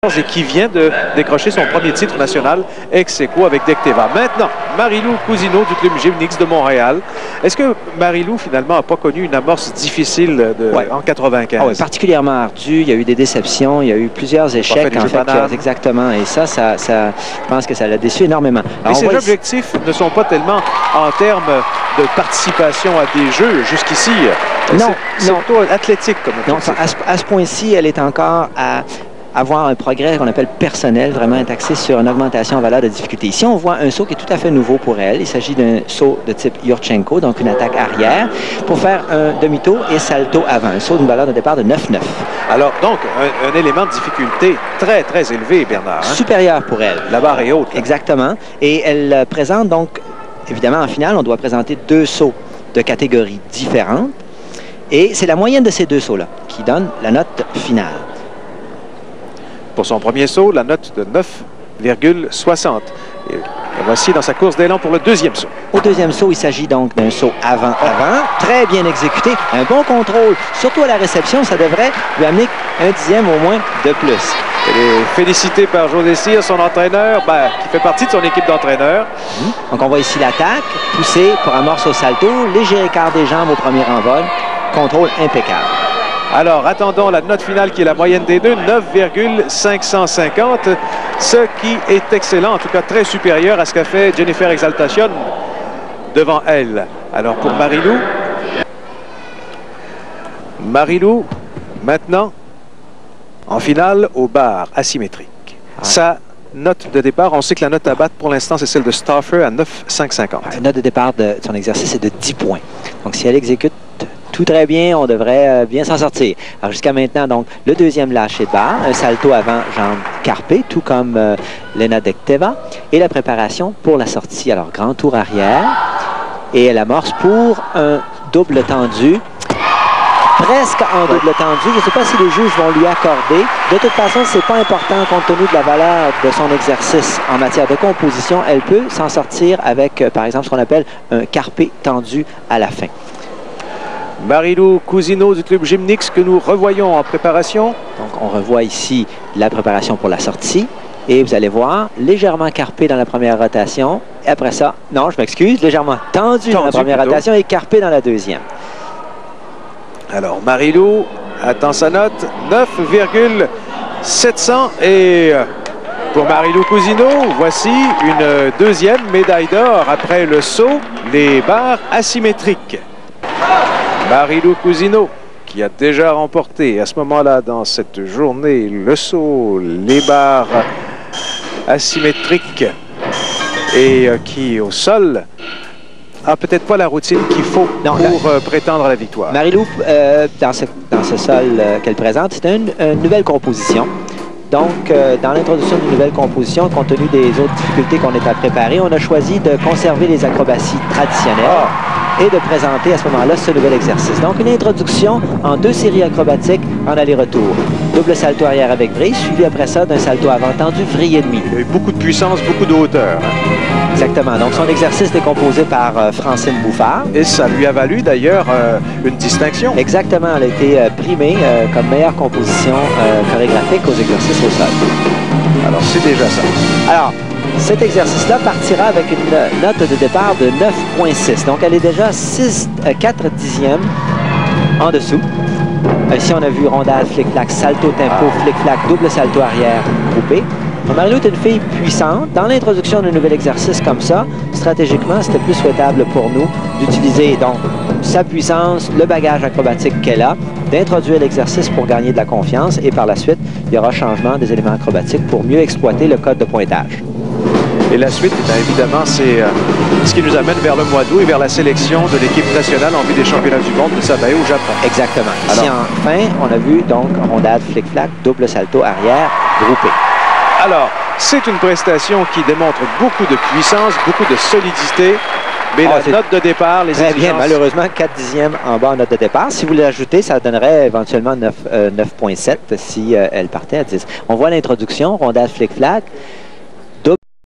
et qui vient de décrocher son premier titre national ex aequo avec Decteva. Maintenant, Marie-Lou Cousineau du club Gymnix de Montréal. Est-ce que Marie-Lou, finalement, n'a pas connu une amorce difficile en 95? Ah oui, particulièrement ardue. Il y a eu des déceptions, il y a eu plusieurs échecs. En fait, exactement. Et ça, je pense que ça l'a déçu énormément. Mais ces objectifs ne sont pas tellement en termes de participation à des jeux jusqu'ici. Non, c'est plutôt athlétique comme objectif. Non, à ce point-ci, elle est encore à avoir un progrès qu'on appelle personnel, vraiment être axé sur une augmentation en valeur de difficulté. Ici, on voit un saut qui est tout à fait nouveau pour elle. Il s'agit d'un saut de type Yurchenko, donc une attaque arrière, pour faire un demi-tour et salto avant. Un saut d'une valeur de départ de 9,9. Alors, donc, un élément de difficulté très, très élevé, Bernard. Hein? Supérieur pour elle. La barre est haute. Là. Exactement. Et elle présente donc, évidemment, en finale, on doit présenter deux sauts de catégories différentes. Et c'est la moyenne de ces deux sauts-là qui donne la note finale. Pour son premier saut, la note de 9,60. Et voici dans sa course d'élan pour le deuxième saut. Au deuxième saut, il s'agit donc d'un saut avant-avant, très bien exécuté, un bon contrôle, surtout à la réception, ça devrait lui amener un dixième au moins de plus. Elle est félicitée par José Cyr, son entraîneur, qui fait partie de son équipe d'entraîneurs. Donc on voit ici l'attaque, poussée pour amorce au salto, léger écart des jambes au premier envol, contrôle impeccable. Alors, attendons la note finale qui est la moyenne des deux, 9,550, ce qui est excellent, en tout cas très supérieur à ce qu'a fait Jennifer Exaltation devant elle. Alors, pour Marie-Lou, maintenant, en finale, au bar asymétrique. Sa note de départ, on sait que la note à battre pour l'instant, c'est celle de Stauffer à 9,550. La note de départ de son exercice est de 10 points. Donc, si elle exécute tout très bien, on devrait bien s'en sortir. Alors jusqu'à maintenant, donc, le deuxième lâcher de barre, un salto avant jambe carpée, tout comme Lena Decteva, et la préparation pour la sortie. Alors, grand tour arrière, et elle amorce pour un double tendu, presque en double tendu. Je ne sais pas si les juges vont lui accorder. De toute façon, c'est pas important compte tenu de la valeur de son exercice en matière de composition. Elle peut s'en sortir avec, par exemple, ce qu'on appelle un carpé tendu à la fin. Marie-Lou Cousineau du club Gymnix que nous revoyons en préparation. Donc, on revoit ici la préparation pour la sortie. Et vous allez voir, légèrement carpé dans la première rotation. Et après ça, non, je m'excuse, légèrement tendu dans la première rotation et carpé dans la deuxième. Alors, Marie-Lou attend sa note, 9,700. Et pour Marie-Lou Cousineau, voici une deuxième médaille d'or après le saut, les barres asymétriques. Marie-Lou Cousineau, qui a déjà remporté à ce moment-là dans cette journée le saut, les barres asymétriques et qui au sol a peut-être pas la routine qu'il faut pour prétendre à la victoire. Marie-Lou, dans ce sol qu'elle présente, c'est une nouvelle composition. Donc, dans l'introduction d'une nouvelle composition, compte tenu des autres difficultés qu'on est à préparer, on a choisi de conserver les acrobaties traditionnelles. Et de présenter à ce moment-là ce nouvel exercice. Donc, une introduction en deux séries acrobatiques en aller-retour. Double salto arrière avec vrille, suivi après ça d'un salto avant tendu, vrille et demi. Il y a eu beaucoup de puissance, beaucoup de hauteur. Exactement. Donc, son exercice est composé par Francine Bouffard. Et ça lui a valu d'ailleurs une distinction. Exactement. Elle a été primée comme meilleure composition chorégraphique aux exercices au sol. Alors, c'est déjà ça. Alors, cet exercice-là partira avec une note de départ de 9,6. Donc, elle est déjà 4 dixièmes en dessous. Ici, on a vu rondade, flic-flac, salto, tempo, flic-flac, double salto arrière groupé. Marie-Lou est une fille puissante. Dans l'introduction d'un nouvel exercice comme ça, stratégiquement, c'était plus souhaitable pour nous d'utiliser donc sa puissance, le bagage acrobatique qu'elle a, d'introduire l'exercice pour gagner de la confiance et par la suite, il y aura changement des éléments acrobatiques pour mieux exploiter le code de pointage. Et la suite, évidemment, c'est ce qui nous amène vers le mois d'août et vers la sélection de l'équipe nationale en vue des championnats du monde de Savae au Japon. Exactement. Ici, enfin, on a vu donc rondade, flic-flac, double salto arrière groupé. Alors, c'est une prestation qui démontre beaucoup de puissance, beaucoup de solidité. Mais la note de départ, les exigences... Très bien, malheureusement, 4 dixièmes en bas en note de départ. Si vous l'ajoutez, ça donnerait éventuellement 9,7 si elle partait à 10. On voit l'introduction, rondade, flic-flac.